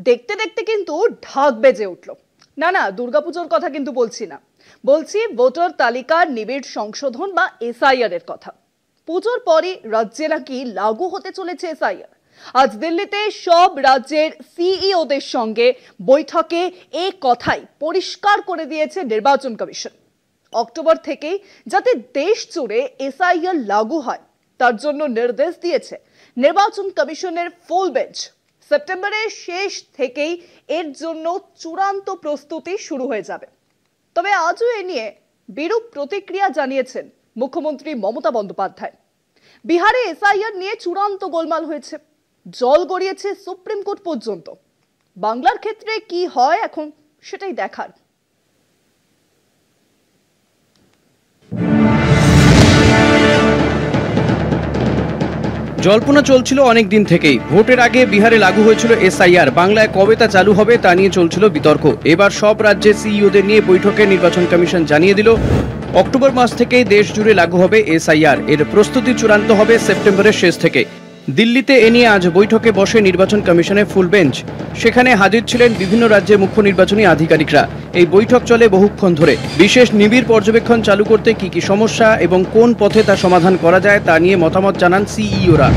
দেখতে দেখতে কিন্তু ঢাক বেজে উঠল। না, দুর্গাপুজোর কথা কিন্তু বলছি না, বলছি ভোটার তালিকার নিবিড় সংশোধন বা এসআইআর এর কথা। পুজোর পরে রাজ্যে নাকি লাগু হতে চলেছে এসআইআর। আজ দিল্লিতে সব রাজ্যের সিইওদের সঙ্গে বৈঠকে এই কথাই পরিষ্কার করে দিয়েছে নির্বাচন কমিশন। অক্টোবর থেকেই যাতে দেশ জুড়ে এসআইআর লাগু হয় তার জন্য নির্দেশ দিয়েছে নির্বাচন কমিশনের ফুল বেঞ্চ। সেপ্টেম্বরের শেষ থেকেই এর জন্য চূড়ান্ত প্রস্তুতি শুরু হয়ে যাবে। তবে আজও এ নিয়ে বিরূপ প্রতিক্রিয়া জানিয়েছেন মুখ্যমন্ত্রী মমতা বন্দ্যোপাধ্যায়। বিহারে এসআইআর নিয়ে চূড়ান্ত গোলমাল হয়েছে, জল গড়িয়েছে সুপ্রিম কোর্ট পর্যন্ত। বাংলার ক্ষেত্রে কি হয় এখন সেটাই দেখার। জল্পনা চলছিল অনেক দিন থেকেই। ভোটের আগে বিহারে লাগু হয়েছিল এসআইআর। বাংলায় কবে তা চালু হবে তা নিয়ে চলছিল বিতর্ক। এবার সব রাজ্যের সিইওদের নিয়ে বৈঠকে নির্বাচন কমিশন জানিয়ে দিল অক্টোবর মাস থেকেই দেশ জুড়ে লাগু হবে এসআইআর। এর প্রস্তুতি চূড়ান্ত হবে সেপ্টেম্বরের শেষ থেকে। দিল্লিতে এ নিয়ে আজ বৈঠকে বসে নির্বাচন কমিশনের ফুল বেঞ্চ। সেখানে হাজির ছিলেন বিভিন্ন রাজ্যের মুখ্য নির্বাচনী আধিকারিকরা। এই বৈঠক চলে বহুক্ষণ ধরে। বিশেষ নিবিড় পর্যবেক্ষণ চালু করতে কি কি সমস্যা এবং কোন পথে তা সমাধান করা যায় তা নিয়ে মতামত জানান সিইওরা।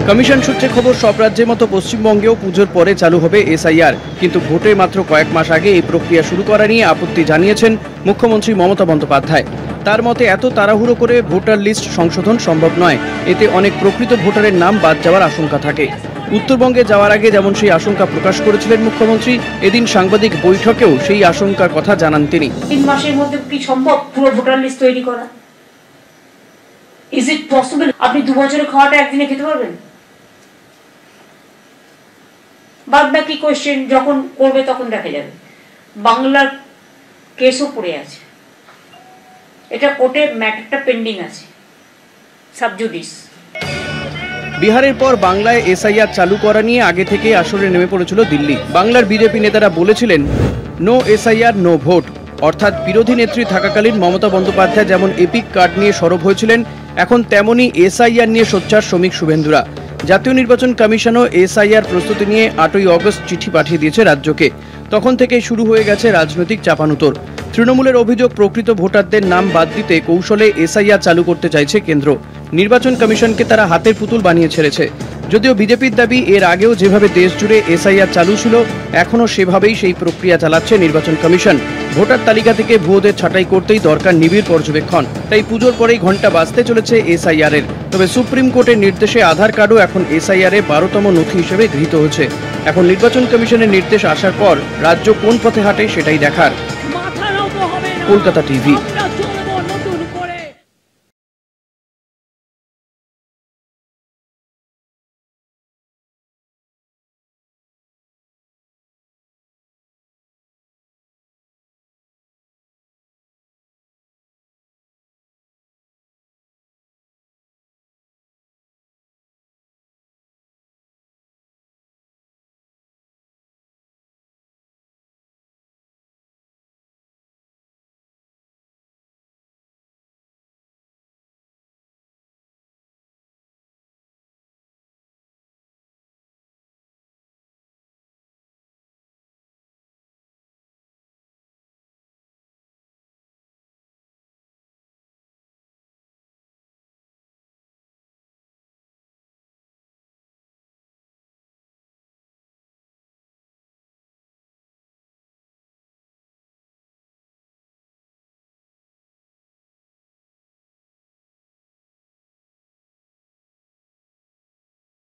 কমিশন সূত্রে খবর, সব রাজ্যের মতো পশ্চিমবঙ্গেও পুজোর পরে চালু হবে এসআইআর। কিন্তু ভোটের মাত্র কয়েক মাস আগে এই প্রক্রিয়া শুরু করা নিয়ে আপত্তি জানিয়েছেন মুখ্যমন্ত্রী মমতা বন্দ্যোপাধ্যায়। তার মতে এত তাড়াহুড়ো করে ভোটার লিস্ট সংশোধন সম্ভব নয়। এতে অনেক প্রকৃত ভোটারের নাম বাদ যাওয়ার আশঙ্কা থাকে। উত্তরবঙ্গে যাওয়ার আগে যেমন সেই আশঙ্কা প্রকাশ করেছিলেন মুখ্যমন্ত্রী, এদিন সাংবাদিক বৈঠকেও সেই আশঙ্কার কথা জানান তিনি। 3 মাসের মধ্যে কি সম্ভব পুরো ভোটার লিস্ট তৈরি করা? Is it possible? আপনি 2 বছরের খাওয়াটা একদিনে খেতে পারবেন? বাদ বাকি কোয়েশ্চেন যখন করবে তখন দেখা যাবে। বাংলার কেসও পড়ে আছে, এটা কোর্টে ম্যাটারটা পেন্ডিং আছে, সাবজুডিস। বিহারের পর বাংলায় এসআইআর চালু করা নিয়ে আগে থেকে আসরে নেমে পড়েছিল দিল্লি। বাংলার বিজেপি নেতারা বলেছিলেন নো এসআইআর নো ভোট। অর্থাৎ বিরোধী নেত্রী থাকাকালীন মমতা বন্দ্যোপাধ্যায় যেমন এপিক কার্ড নিয়ে সরব হয়েছিলেন, এখন তেমনই এসআইআর নিয়ে সোচ্চার শ্রমিক শুভেন্দুরা। জাতীয় নির্বাচন কমিশনও এসআইআর প্রস্তুতি নিয়ে 8ই অগস্ট চিঠি পাঠিয়ে দিয়েছে রাজ্যকে। তখন থেকেই শুরু হয়ে গেছে রাজনৈতিক চাপানুতোর। তৃণমূলের অভিযোগ, প্রকৃত ভোটারদের নাম বাদ দিতে কৌশলে এসআইআর চালু করতে চাইছে কেন্দ্র। নির্বাচন কমিশনকে তারা হাতের পুতুল বানিয়ে ছেড়েছে। যদিও বিজেপির দাবি, এর আগেও যেভাবে দেশ জুড়ে এসআইআর চালু ছিল এখনও সেভাবেই সেই প্রক্রিয়া চালাচ্ছে নির্বাচন কমিশন। ভোটার তালিকা থেকে ভুয়োদের ছাঁটাই করতেই দরকার নিবিড় পর্যবেক্ষণ। তাই পুজোর পরেই ঘন্টা বাজতে চলেছে এসআইআর এর। তবে সুপ্রিম কোর্টের নির্দেশে আধার কার্ডও এখন এসআইআর এর 12তম নথি হিসেবে গৃহীত হচ্ছে। এখন নির্বাচন কমিশনের নির্দেশ আসার পর রাজ্য কোন পথে হাঁটে সেটাই দেখার। কলকাতা টিভি।